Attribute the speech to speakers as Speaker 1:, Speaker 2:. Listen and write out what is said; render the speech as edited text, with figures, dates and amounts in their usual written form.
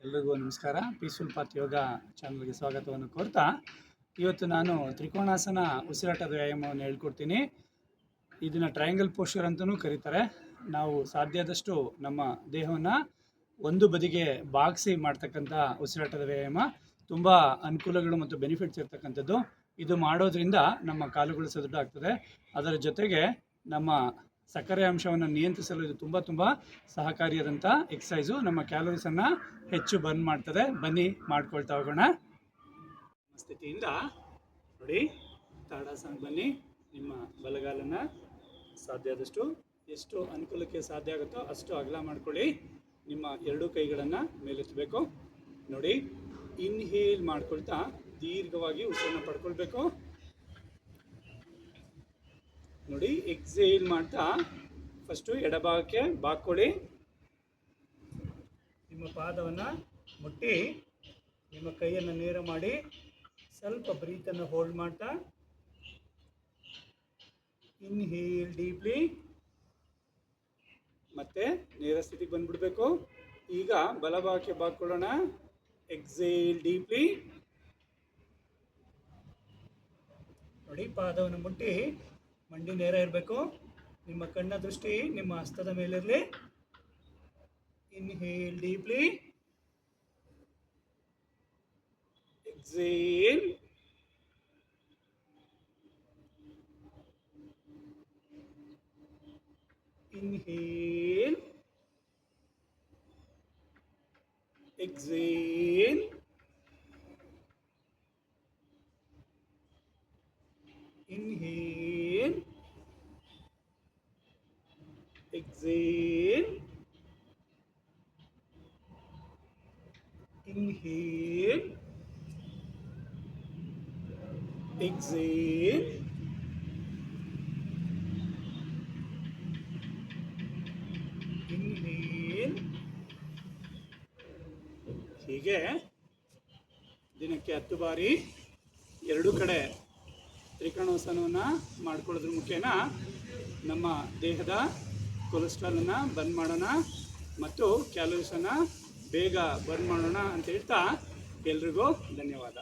Speaker 1: ಎಲ್ರಿಗೂ ನಮಸ್ಕಾರ. Peaceful path ಯೋಗ ಚಾನಲ್ಗೆ ಸ್ವಾಗತವನ್ನು ಕೋರ್ತಾ, ಇವತ್ತು ನಾನು ತ್ರಿಕೋಣಾಸನ ಉಸಿರಾಟದ ವ್ಯಾಯಾಮವನ್ನು ಹೇಳ್ಕೊಡ್ತೀನಿ. ಇದನ್ನು ಟ್ರಯಾಂಗಲ್ ಪೋಶ್ಚರ್ ಅಂತಲೂ ಕರೀತಾರೆ. ನಾವು ಸಾಧ್ಯ ಆದಷ್ಟು ನಮ್ಮ ದೇಹವನ್ನು ಒಂದು ಬದಿಗೆ ಬಾಗಿಸಿ ಮಾಡ್ತಕ್ಕಂಥ ಉಸಿರಾಟದ ವ್ಯಾಯಾಮ ತುಂಬ ಅನುಕೂಲಗಳು ಮತ್ತು ಬೆನಿಫಿಟ್ಸ್ ಇರ್ತಕ್ಕಂಥದ್ದು. ಇದು ಮಾಡೋದ್ರಿಂದ ನಮ್ಮ ಕಾಲುಗಳು ಸದೃಢ ಆಗ್ತದೆ. ಅದರ ಜೊತೆಗೆ ನಮ್ಮ ಸಕ್ಕರೆ ಅಂಶವನ್ನು ನಿಯಂತ್ರಿಸಲು ಇದು ತುಂಬ ಸಹಕಾರಿಯಾದಂಥ ಎಕ್ಸಸೈಸು. ನಮ್ಮ ಕ್ಯಾಲೋರೀಸನ್ನು ಹೆಚ್ಚು ಬರ್ನ್ ಮಾಡ್ತದೆ. ಬನ್ನಿ ಮಾಡ್ಕೊಳ್ತಾ ಹೋಗೋಣ. ಸ್ಥಿತಿಯಿಂದ ನೋಡಿ, ತಾಡಾಸನಕ್ಕೆ ಬನ್ನಿ. ನಿಮ್ಮ ಬಲಗಾಲನ್ನು ಸಾಧ್ಯ ಆದಷ್ಟು ಎಷ್ಟು ಅನುಕೂಲಕ್ಕೆ ಸಾಧ್ಯ ಆಗುತ್ತೋ ಅಷ್ಟು ಅಗಲ ಮಾಡ್ಕೊಳ್ಳಿ. ನಿಮ್ಮ ಎರಡೂ ಕೈಗಳನ್ನು ಮೇಲೆತ್ತಬೇಕು. ನೋಡಿ, ಇನ್ಹೇಲ್ ಮಾಡ್ಕೊಳ್ತಾ ದೀರ್ಘವಾಗಿ ಉಸಿರನ್ನು ಪಡ್ಕೊಳ್ಬೇಕು. ನೋಡಿ, ಎಕ್ಸೇಲ್ ಮಾಡ್ತಾ ಫಸ್ಟು ಎಡಭಾಗಕ್ಕೆ ಬಾಗ್ಕೊಳ್ಳಿ. ನಿಮ್ಮ ಪಾದವನ್ನು ಮುಟ್ಟಿ ನಿಮ್ಮ ಕೈಯನ್ನು ನೇರ ಮಾಡಿ ಸ್ವಲ್ಪ ಬ್ರೀತನ್ನು ಹೋಲ್ಡ್ ಮಾಡ್ತಾ ಇನ್ಹೇಲ್ ಡೀಪ್ಲಿ, ಮತ್ತೆ ನೇರ ಸ್ಥಿತಿಗೆ ಬಂದ್ಬಿಡ್ಬೇಕು. ಈಗ ಬಲಭಾಗಕ್ಕೆ ಬಾಗ್ಕೊಳ್ಳೋಣ. Exhale deeply. ನೋಡಿ, ಪಾದವನ್ನು ಮುಟ್ಟಿ ಮಂಡಿ ನೇರ ಇರಬೇಕು. ನಿಮ್ಮ ಕಣ್ಣ ದೃಷ್ಟಿ ನಿಮ್ಮ ಹಸ್ತದ ಮೇಲಿರಲಿ. Inhale deeply, exhale, inhale, exhale, inhale, exhale, inhale, exhale, inhale. ಹೀಗೆ ದಿನಕ್ಕೆ 10 ಬಾರಿ ಎರಡು ಕಡೆ ತ್ರಿಕೋಣಾಸನವನ್ನು ಮಾಡ್ಕೊಳ್ಳೋದ್ರ ಮುಖೇನ ನಮ್ಮ ದೇಹದ ಕೊಲೆಸ್ಟ್ರಾಲನ್ನು ಬರ್ನ್ ಮಾಡೋಣ ಮತ್ತು ಕ್ಯಾಲೋರೀಸನ್ನು ಬೇಗ ಬರ್ನ್ ಮಾಡೋಣ ಅಂತ ಹೇಳ್ತಾ ಎಲ್ರಿಗೂ ಧನ್ಯವಾದ.